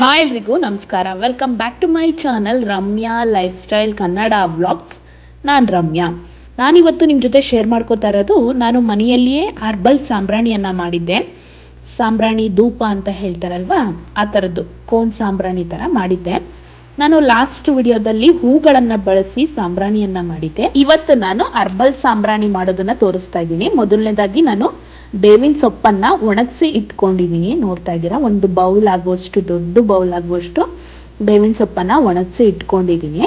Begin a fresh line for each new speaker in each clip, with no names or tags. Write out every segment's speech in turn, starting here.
Hi ಎಲ್ರಿಗೂ ನಮಸ್ಕಾರ. Welcome back to my channel Ramya lifestyle Kannada vlogs. ನಾನು ರಮ್ಯಾ. ನಾನಿವತ್ತು ನಿಮ್ಮ ಜೊತೆ ಶೇರ್ ಮಾಡ್ಕೋತಾ ಇರೋದು ನಾನು ಮನೆಯಲ್ಲಿಯೇ ಹರ್ಬಲ್ ಸಾಂಬ್ರಾಣಿಯನ್ನು ಮಾಡಿದ್ದೆ. ಸಾಂಬ್ರಾಣಿ ಧೂಪ ಅಂತ ಹೇಳ್ತಾರಲ್ವಾ, ಆ ಥರದ್ದು ಕೋನ್ ಸಾಂಬ್ರಾಣಿ ಥರ ಮಾಡಿದ್ದೆ. ನಾನು ಲಾಸ್ಟ್ ವಿಡಿಯೋದಲ್ಲಿ ಹೂಗಳನ್ನು ಬಳಸಿ ಸಾಂಬ್ರಾಣಿಯನ್ನು ಮಾಡಿದ್ದೆ. ಇವತ್ತು ನಾನು ಹರ್ಬಲ್ ಸಾಂಬ್ರಾಣಿ ಮಾಡೋದನ್ನು ತೋರಿಸ್ತಾ ಇದ್ದೀನಿ. ಮೊದಲನೇದಾಗಿ ನಾನು ಬೇವಿನ ಸೊಪ್ಪನ್ನು ಒಣಗಿಸಿ ಇಟ್ಕೊಂಡಿದ್ದೀನಿ. ನೋಡ್ತಾ ಇದ್ದೀರಾ, ಒಂದು ಬೌಲ್ ಆಗುವಷ್ಟು, ದೊಡ್ಡ ಬೌಲ್ ಆಗುವಷ್ಟು ಬೇವಿನ ಸೊಪ್ಪನ್ನು ಒಣಗಿಸಿ ಇಟ್ಕೊಂಡಿದ್ದೀನಿ.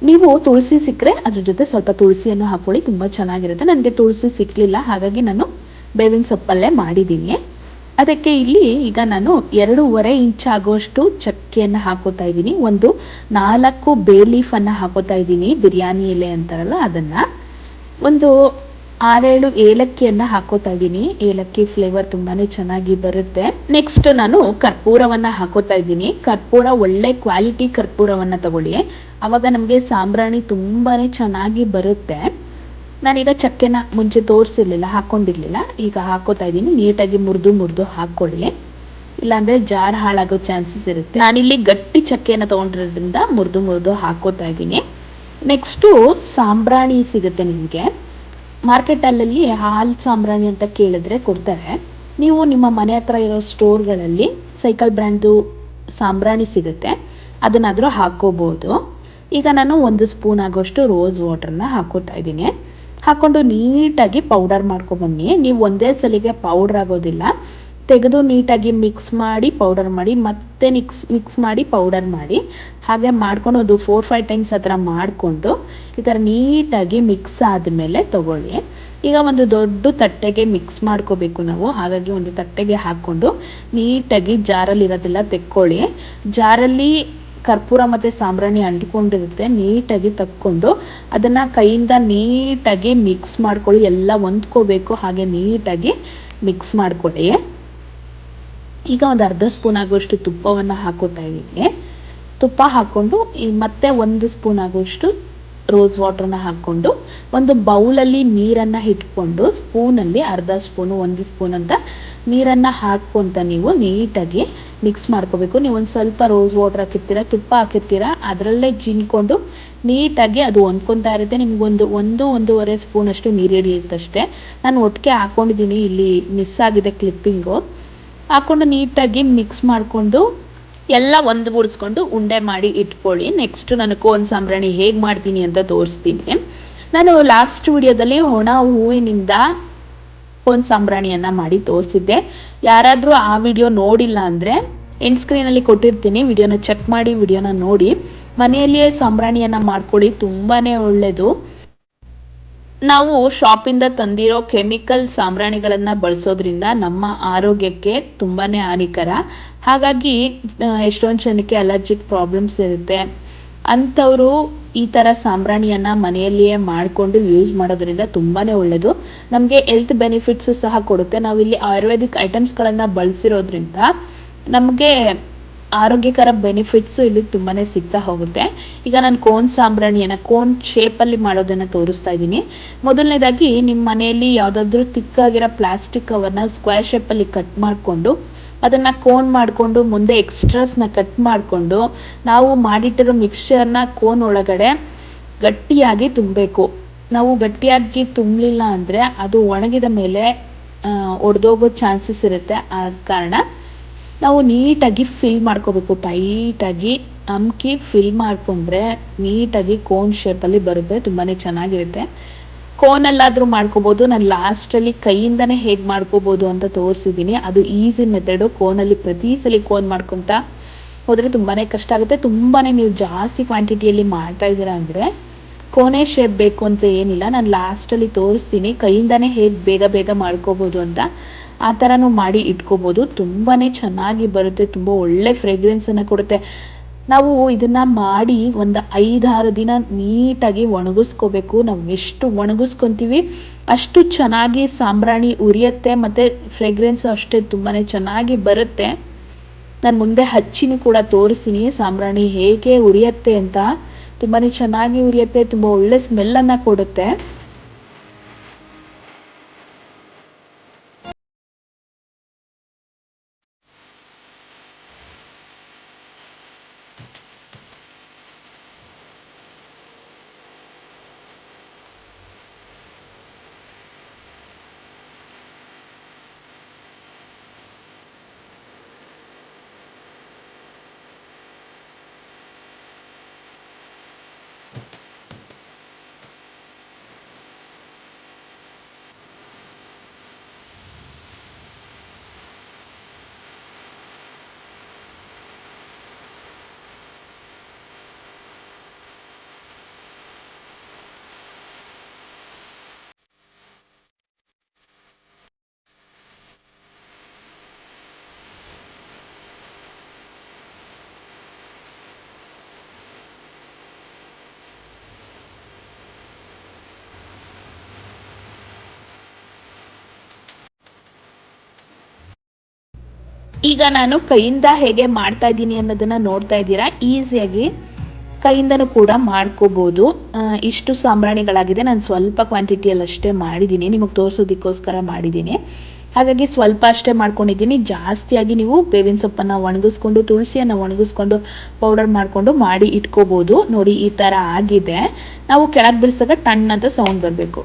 ನೀವು ತುಳಸಿ ಸಿಕ್ಕರೆ ಅದ್ರ ಜೊತೆ ಸ್ವಲ್ಪ ತುಳಸಿಯನ್ನು ಹಾಕೊಳ್ಳಿ, ತುಂಬ ಚೆನ್ನಾಗಿರುತ್ತೆ. ನನಗೆ ತುಳಸಿ ಸಿಕ್ಕಲಿಲ್ಲ, ಹಾಗಾಗಿ ನಾನು ಬೇವಿನ ಸೊಪ್ಪಲ್ಲೇ ಮಾಡಿದ್ದೀನಿ. ಅದಕ್ಕೆ ಇಲ್ಲಿ ಈಗ ನಾನು 2.5 ಇಂಚ್ ಆಗುವಷ್ಟು ಚಕ್ಕೆಯನ್ನು ಹಾಕೋತಾ ಇದ್ದೀನಿ. ಒಂದು 4 ಬೇ ಲೀಫನ್ನು ಹಾಕೋತಾ ಇದ್ದೀನಿ, ಬಿರಿಯಾನಿ ಎಲೆ ಅಂತಾರಲ್ಲ ಅದನ್ನು. ಒಂದು 6-7 ಏಲಕ್ಕಿಯನ್ನು ಹಾಕೋತಾ ಇದ್ದೀನಿ. ಏಲಕ್ಕಿ ಫ್ಲೇವರ್ ತುಂಬಾನೇ ಚೆನ್ನಾಗಿ ಬರುತ್ತೆ. ನೆಕ್ಸ್ಟ್ ನಾನು ಕರ್ಪೂರವನ್ನು ಹಾಕೋತಾ ಇದ್ದೀನಿ. ಕರ್ಪೂರ ಒಳ್ಳೆ ಕ್ವಾಲಿಟಿ ಕರ್ಪೂರವನ್ನು ತಗೊಳ್ಳಿ, ಅವಾಗ ನಮಗೆ ಸಾಂಬ್ರಾಣಿ ತುಂಬಾನೇ ಚೆನ್ನಾಗಿ ಬರುತ್ತೆ. ನಾನೀಗ ಚಕ್ಕೆನ ಮುಂಚೆ ತೋರಿಸಿರ್ಲಿಲ್ಲ, ಹಾಕೊಂಡಿರ್ಲಿಲ್ಲ, ಈಗ ಹಾಕೋತಾ ಇದ್ದೀನಿ. ನೀಟಾಗಿ ಮುರಿದು ಹಾಕೊಳ್ಳಿ, ಇಲ್ಲಾಂದ್ರೆ ಜಾರ್ ಹಾಳಾಗೋ ಚಾನ್ಸಸ್ ಇರುತ್ತೆ. ನಾನಿಲ್ಲಿ ಗಟ್ಟಿ ಚಕ್ಕೆಯನ್ನು ತಗೊಂಡಿರೋದ್ರಿಂದ ಮುರಿದು ಹಾಕೋತಾ ಇದ್ದೀನಿ. ನೆಕ್ಸ್ಟು ಸಾಂಬ್ರಾಣಿ ಸಿಗುತ್ತೆ ನಿಮಗೆ ಮಾರ್ಕೆಟಲ್ಲಿ, ಹಾಲು ಸಾಂಬ್ರಾಣಿ ಅಂತ ಕೇಳಿದ್ರೆ ಕೊಡ್ತಾರೆ. ನೀವು ನಿಮ್ಮ ಮನೆ ಹತ್ರ ಇರೋ ಸ್ಟೋರ್ಗಳಲ್ಲಿ ಸೈಕಲ್ ಬ್ರ್ಯಾಂಡು ಸಾಂಬ್ರಾಣಿ ಸಿಗುತ್ತೆ, ಅದನ್ನಾದರೂ ಹಾಕೋಬೋದು. ಈಗ ನಾನು 1 ಸ್ಪೂನ್ ಆಗೋಷ್ಟು ರೋಸ್ ವಾಟರ್ನ ಹಾಕೋತಾ ಇದ್ದೀನಿ. ಹಾಕ್ಕೊಂಡು ನೀಟಾಗಿ ಪೌಡರ್ ಮಾಡ್ಕೊಬನ್ನಿ. ನೀವು ಒಂದೇ ಸಲಿಗೆ ಪೌಡ್ರ್ ಆಗೋದಿಲ್ಲ, ತೆಗೆದು ನೀಟಾಗಿ ಮಿಕ್ಸ್ ಮಾಡಿ ಪೌಡರ್ ಮಾಡಿ, ಮತ್ತೆ ಮಿಕ್ಸ್ ಮಾಡಿ ಪೌಡರ್ ಮಾಡಿ, ಹಾಗೆ ಮಾಡ್ಕೊಂಡು ಒಂದು 4-5 ಟೈಮ್ಸ್ ಆ ಥರ ಮಾಡಿಕೊಂಡು ಈ ಥರ ನೀಟಾಗಿ ಮಿಕ್ಸ್ ಆದಮೇಲೆ ತಗೊಳ್ಳಿ. ಈಗ ಒಂದು ದೊಡ್ಡ ತಟ್ಟೆಗೆ ಮಿಕ್ಸ್ ಮಾಡ್ಕೋಬೇಕು ನಾವು, ಹಾಗಾಗಿ ಒಂದು ತಟ್ಟೆಗೆ ಹಾಕ್ಕೊಂಡು ನೀಟಾಗಿ ಜಾರಲ್ಲಿರೋದೆಲ್ಲ ತೆಕ್ಕೊಳ್ಳಿ. ಜಾರಲ್ಲಿ ಕರ್ಪೂರ ಮತ್ತು ಸಾಂಬ್ರಾಣಿ ಅಂಟ್ಕೊಂಡಿರುತ್ತೆ, ನೀಟಾಗಿ ತಕ್ಕೊಂಡು ಅದನ್ನು ಕೈಯಿಂದ ನೀಟಾಗಿ ಮಿಕ್ಸ್ ಮಾಡ್ಕೊಳ್ಳಿ. ಎಲ್ಲ ಹೊಂದ್ಕೋಬೇಕು, ಹಾಗೆ ನೀಟಾಗಿ ಮಿಕ್ಸ್ ಮಾಡ್ಕೊಳ್ಳಿ. ಈಗ ಒಂದು ಅರ್ಧ ಸ್ಪೂನ್ ಆಗುವಷ್ಟು ತುಪ್ಪವನ್ನು ಹಾಕೋತಾ ಇದ್ದೀನಿ. ತುಪ್ಪ ಹಾಕ್ಕೊಂಡು ಮತ್ತೆ 1 ಸ್ಪೂನ್ ಆಗುವಷ್ಟು ರೋಸ್ ವಾಟ್ರನ್ನ ಹಾಕ್ಕೊಂಡು ಒಂದು ಬೌಲಲ್ಲಿ ನೀರನ್ನು ಇಟ್ಕೊಂಡು ಸ್ಪೂನಲ್ಲಿ ಅರ್ಧ ಸ್ಪೂನು 1 ಸ್ಪೂನ್ ಅಂತ ನೀರನ್ನು ಹಾಕ್ಕೊಂತ ನೀವು ನೀಟಾಗಿ ಮಿಕ್ಸ್ ಮಾಡ್ಕೋಬೇಕು. ನೀವು ಒಂದು ಸ್ವಲ್ಪ ರೋಸ್ ವಾಟರ್ ಹಾಕಿರ್ತೀರ, ತುಪ್ಪ ಹಾಕಿರ್ತೀರ, ಅದರಲ್ಲೇ ಜಿನ್ಕೊಂಡು ನೀಟಾಗಿ ಅದು ಹೊಂದ್ಕೊತಾ ಇರುತ್ತೆ. ನಿಮ್ಗೊಂದು 1-1.5 ಸ್ಪೂನಷ್ಟು ನೀರು ಹಿಡಿಯುತ್ತಷ್ಟೇ. ನಾನು ಒಟ್ಟಿಗೆ ಹಾಕ್ಕೊಂಡಿದ್ದೀನಿ, ಇಲ್ಲಿ ಮಿಸ್ ಆಗಿದೆ ಕ್ಲಿಪ್ಪಿಂಗು. ಹಾಕ್ಕೊಂಡು ನೀಟಾಗಿ ಮಿಕ್ಸ್ ಮಾಡಿಕೊಂಡು ಎಲ್ಲ ಒಂದುಗೂಡಿಸ್ಕೊಂಡು ಉಂಡೆ ಮಾಡಿ ಇಟ್ಕೊಳ್ಳಿ. ನೆಕ್ಸ್ಟ್ ನಾನು ಕೋನ್ ಸಾಂಬ್ರಾಣಿ ಹೇಗೆ ಮಾಡ್ತೀನಿ ಅಂತ ತೋರಿಸ್ತೀನಿ. ನಾನು ಲಾಸ್ಟ್ ವಿಡಿಯೋದಲ್ಲಿ ಒಣ ಹೂವಿನಿಂದ ಕೋನ್ ಸಾಂಬ್ರಾಣಿಯನ್ನು ಮಾಡಿ ತೋರಿಸಿದ್ದೆ. ಯಾರಾದರೂ ಆ ವಿಡಿಯೋ ನೋಡಿಲ್ಲ ಅಂದರೆ ಎಂಡ್ ಸ್ಕ್ರೀನಲ್ಲಿ ಕೊಟ್ಟಿರ್ತೀನಿ, ವಿಡಿಯೋನ ಚೆಕ್ ಮಾಡಿ ವಿಡಿಯೋನ ನೋಡಿ ಮನೆಯಲ್ಲಿಯೇ ಸಾಂಬ್ರಾಣಿಯನ್ನು ಮಾಡ್ಕೊಳ್ಳಿ, ತುಂಬಾ ಒಳ್ಳೆಯದು. ನಾವು ಶಾಪಿಂದ ತಂದಿರೋ ಕೆಮಿಕಲ್ ಸಾಂಬ್ರಾಣಿಗಳನ್ನು ಬಳಸೋದ್ರಿಂದ ನಮ್ಮ ಆರೋಗ್ಯಕ್ಕೆ ತುಂಬಾ ಹಾನಿಕರ. ಹಾಗಾಗಿ ಎಷ್ಟೊಂದು ಜನಕ್ಕೆ ಅಲರ್ಜಿಕ್ ಪ್ರಾಬ್ಲಮ್ಸ್ ಇರುತ್ತೆ. ಅಂಥವರು ಈ ಥರ ಸಾಂಬ್ರಾಣಿಯನ್ನು ಮನೆಯಲ್ಲಿಯೇ ಮಾಡಿಕೊಂಡು ಯೂಸ್ ಮಾಡೋದ್ರಿಂದ ತುಂಬಾ ಒಳ್ಳೆಯದು. ನಮಗೆ ಹೆಲ್ತ್ ಬೆನಿಫಿಟ್ಸು ಸಹ ಕೊಡುತ್ತೆ. ನಾವಿಲ್ಲಿ ಆಯುರ್ವೇದಿಕ್ ಐಟಮ್ಸ್ಗಳನ್ನು ಬಳಸಿರೋದ್ರಿಂದ ನಮಗೆ ಆರೋಗ್ಯಕರ ಬೆನಿಫಿಟ್ಸು ಇಲ್ಲಿ ತುಂಬಾ ಸಿಗ್ತಾ ಹೋಗುತ್ತೆ. ಈಗ ನಾನು ಕೋನ್ ಸಾಂಬ್ರಾಣಿಯನ್ನು ಕೋನ್ ಶೇಪಲ್ಲಿ ಮಾಡೋದನ್ನು ತೋರಿಸ್ತಾ ಇದ್ದೀನಿ. ಮೊದಲನೇದಾಗಿ ನಿಮ್ಮ ಮನೆಯಲ್ಲಿ ಯಾವುದಾದ್ರೂ ತಿಕ್ಕಾಗಿರೋ ಪ್ಲಾಸ್ಟಿಕ್ ಕವರ್ನ ಸ್ಕ್ವೇರ್ ಶೇಪಲ್ಲಿ ಕಟ್ ಮಾಡಿಕೊಂಡು ಅದನ್ನು ಕೋನ್ ಮಾಡಿಕೊಂಡು ಮುಂದೆ ಎಕ್ಸ್ಟ್ರಾಸ್ನ ಕಟ್ ಮಾಡಿಕೊಂಡು ನಾವು ಮಾಡಿಟ್ಟಿರೋ ಮಿಕ್ಸ್ಚರ್ನ ಕೋನ್ ಒಳಗಡೆ ಗಟ್ಟಿಯಾಗಿ ತುಂಬಬೇಕು. ನಾವು ಗಟ್ಟಿಯಾಗಿ ತುಂಬಲಿಲ್ಲ ಅಂದರೆ ಅದು ಒಣಗಿದ ಮೇಲೆ ಒಡೆದೋಗೋ ಚಾನ್ಸಸ್ ಇರುತ್ತೆ. ಆ ಕಾರಣ ನಾವು ನೀಟಾಗಿ ಫಿಲ್ ಮಾಡ್ಕೋಬೇಕು, ಟೈಟಾಗಿ ಅಮ್ಕಿ ಫಿಲ್ ಮಾಡಿಕೊಂಡ್ರೆ ನೀಟಾಗಿ ಕೋನ್ ಶೇಪಲ್ಲಿ ಬರುತ್ತೆ, ತುಂಬಾ ಚೆನ್ನಾಗಿರುತ್ತೆ. ಕೋನಲ್ಲಾದರೂ ಮಾಡ್ಕೋಬೋದು, ನಾನು ಲಾಸ್ಟಲ್ಲಿ ಕೈಯಿಂದನೇ ಹೇಗೆ ಮಾಡ್ಕೋಬೋದು ಅಂತ ತೋರಿಸಿದ್ದೀನಿ. ಅದು ಈಸಿ ಮೆಥಡು. ಕೋನಲ್ಲಿ ಪ್ರತಿ ಸಲ ಕೋನ್ ಮಾಡ್ಕೊತಾ ಹೋದರೆ ತುಂಬಾ ಕಷ್ಟ ಆಗುತ್ತೆ. ತುಂಬಾ ನೀವು ಜಾಸ್ತಿ ಕ್ವಾಂಟಿಟಿಯಲ್ಲಿ ಮಾಡ್ತಾ ಇದ್ದೀರಾ ಅಂದರೆ ಕೋನೆ ಶೇಪ್ ಬೇಕು ಅಂತ ಏನಿಲ್ಲ, ನಾನು ಲಾಸ್ಟಲ್ಲಿ ತೋರಿಸ್ತೀನಿ ಕೈಯಿಂದನೇ ಹೇಗೆ ಬೇಗ ಮಾಡ್ಕೋಬೋದು ಅಂತ. ಆ ಥರನೂ ಮಾಡಿ ಇಟ್ಕೋಬೋದು, ತುಂಬಾ ಚೆನ್ನಾಗಿ ಬರುತ್ತೆ, ತುಂಬ ಒಳ್ಳೆ ಫ್ರೇಗ್ರೆನ್ಸನ್ನು ಕೊಡುತ್ತೆ. ನಾವು ಇದನ್ನು ಮಾಡಿ ಒಂದು 5-6 ದಿನ ನೀಟಾಗಿ ಒಣಗಿಸ್ಕೋಬೇಕು. ನಾವು ಎಷ್ಟು ಒಣಗಿಸ್ಕೊತೀವಿ ಅಷ್ಟು ಚೆನ್ನಾಗಿ ಸಾಂಬ್ರಾಣಿ ಉರಿಯುತ್ತೆ, ಮತ್ತು ಫ್ರೇಗ್ರೆನ್ಸು ಅಷ್ಟೇ ತುಂಬಾ ಚೆನ್ನಾಗಿ ಬರುತ್ತೆ. ನಾನು ಮುಂದೆ ಹಚ್ಚಿನೂ ಕೂಡ ತೋರಿಸ್ತೀನಿ ಸಾಂಬ್ರಾಣಿ ಹೇಗೆ ಉರಿಯುತ್ತೆ ಅಂತ. ತುಂಬಾ ಚೆನ್ನಾಗಿ ಉರಿಯುತ್ತೆ, ತುಂಬ ಒಳ್ಳೆ ಸ್ಮೆಲ್ಲನ್ನು ಕೊಡುತ್ತೆ. ಈಗ ನಾನು ಕೈಯಿಂದ ಹೇಗೆ ಮಾಡ್ತಾ ಇದ್ದೀನಿ ಅನ್ನೋದನ್ನ ನೋಡ್ತಾ ಇದ್ದೀರಾ. ಈಸಿಯಾಗಿ ಕೈಯಿಂದನೂ ಕೂಡ ಮಾಡ್ಕೋಬೋದು. ಇಷ್ಟು ಸಾಂಬ್ರಾಣಿಗಳಾಗಿದೆ. ನಾನು ಸ್ವಲ್ಪ ಕ್ವಾಂಟಿಟಿಯಲ್ಲಿ ಅಷ್ಟೇ ಮಾಡಿದ್ದೀನಿ, ನಿಮಗೆ ತೋರಿಸೋದಕ್ಕೋಸ್ಕರ ಮಾಡಿದ್ದೀನಿ. ಹಾಗಾಗಿ ಸ್ವಲ್ಪ ಅಷ್ಟೇ ಮಾಡ್ಕೊಂಡಿದ್ದೀನಿ. ಜಾಸ್ತಿಯಾಗಿ ನೀವು ಬೇವಿನ ಸೊಪ್ಪನ್ನು ಒಣಗಿಸ್ಕೊಂಡು, ತುಳಸಿಯನ್ನು ಒಣಗಿಸ್ಕೊಂಡು ಪೌಡರ್ ಮಾಡಿಕೊಂಡು ಮಾಡಿ ಇಟ್ಕೋಬೋದು. ನೋಡಿ ಈ ಥರ ಆಗಿದೆ. ನಾವು ಕೆಳಗೆ ಬಿಡಿಸಾಗ ಟನ್ ಅಂತ ಸೌಂಡ್ ಬರಬೇಕು.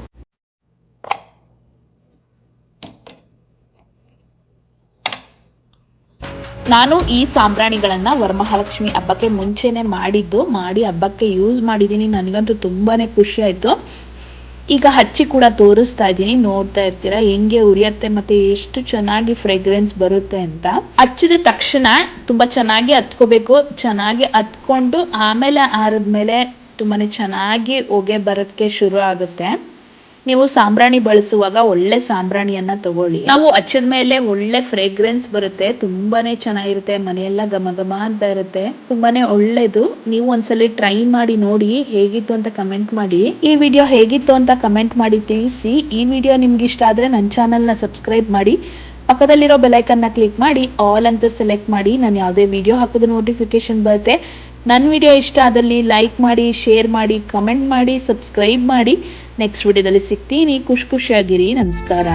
ನಾನು ಈ ಸಾಂಬ್ರಾಣಿಗಳನ್ನು ವರಮಹಾಲಕ್ಷ್ಮಿ ಹಬ್ಬಕ್ಕೆ ಮುಂಚೆನೇ ಮಾಡಿ ಹಬ್ಬಕ್ಕೆ ಯೂಸ್ ಮಾಡಿದ್ದೀನಿ. ನನಗಂತೂ ತುಂಬಾ ಖುಷಿ ಆಯಿತು. ಈಗ ಹಚ್ಚಿ ಕೂಡ ತೋರಿಸ್ತಾ ಇದ್ದೀನಿ, ನೋಡ್ತಾ ಇರ್ತೀರಾ ಹೆಂಗೆ ಉರಿಯತ್ತೆ ಮತ್ತು ಎಷ್ಟು ಚೆನ್ನಾಗಿ ಫ್ರೇಗ್ರೆನ್ಸ್ ಬರುತ್ತೆ ಅಂತ. ಹಚ್ಚಿದ ತಕ್ಷಣ ತುಂಬ ಚೆನ್ನಾಗಿ ಹತ್ಕೋಬೇಕು. ಚೆನ್ನಾಗಿ ಹತ್ಕೊಂಡು ಆಮೇಲೆ ಆರಿದ್ಮೇಲೆ ತುಂಬಾ ಚೆನ್ನಾಗಿ ಹೊಗೆ ಬರೋಕ್ಕೆ ಶುರು ಆಗುತ್ತೆ. ನೀವು ಸಾಂಬ್ರಾಣಿ ಬಳಸುವಾಗ ಒಳ್ಳೆ ಸಾಂಬ್ರಾಣಿಯನ್ನ ತಗೊಳ್ಳಿ. ನಾವು ಹಚ್ಚಿದ ಮೇಲೆ ಒಳ್ಳೆ ಫ್ರೇಗ್ರೆನ್ಸ್ ಬರುತ್ತೆ, ತುಂಬಾನೇ ಚೆನ್ನಾಗಿರುತ್ತೆ. ಮನೆಯೆಲ್ಲ ಘಮ ಘಮ ಅಂತ ಇರುತ್ತೆ, ತುಂಬಾನೇ ಒಳ್ಳೇದು. ನೀವು ಒಂದ್ಸಲಿ ಟ್ರೈ ಮಾಡಿ ನೋಡಿ, ಹೇಗಿತ್ತು ಅಂತ ಕಮೆಂಟ್ ಮಾಡಿ. ಈ ವಿಡಿಯೋ ಹೇಗಿತ್ತು ಅಂತ ಕಮೆಂಟ್ ಮಾಡಿ ತಿಳಿಸಿ. ಈ ವಿಡಿಯೋ ನಿಮ್ಗೆ ಇಷ್ಟ ಆದ್ರೆ ನನ್ನ ಚಾನಲ್ನ ಸಬ್ಸ್ಕ್ರೈಬ್ ಮಾಡಿ, ಪಕ್ಕದಲ್ಲಿರೋ ಬೆಲೈಕನ್ನ ಕ್ಲಿಕ್ ಮಾಡಿ ಆಲ್ ಅಂತ ಸೆಲೆಕ್ಟ್ ಮಾಡಿ. ನಾನು ಯಾವುದೇ ವಿಡಿಯೋ ಹಾಕಿದ ನೋಟಿಫಿಕೇಶನ್ ಬರುತ್ತೆ. ನನ್ನ ವಿಡಿಯೋ ಇಷ್ಟ ಆದಲ್ಲಿ ಲೈಕ್ ಮಾಡಿ, ಶೇರ್ ಮಾಡಿ, ಕಮೆಂಟ್ ಮಾಡಿ, ಸಬ್ಸ್ಕ್ರೈಬ್ ಮಾಡಿ. ನೆಕ್ಸ್ಟ್ ವಿಡಿಯೋದಲ್ಲಿ ಸಿಗ್ತೀನಿ. ಖುಷಿಯಾಗಿರಿ. ನಮಸ್ಕಾರ.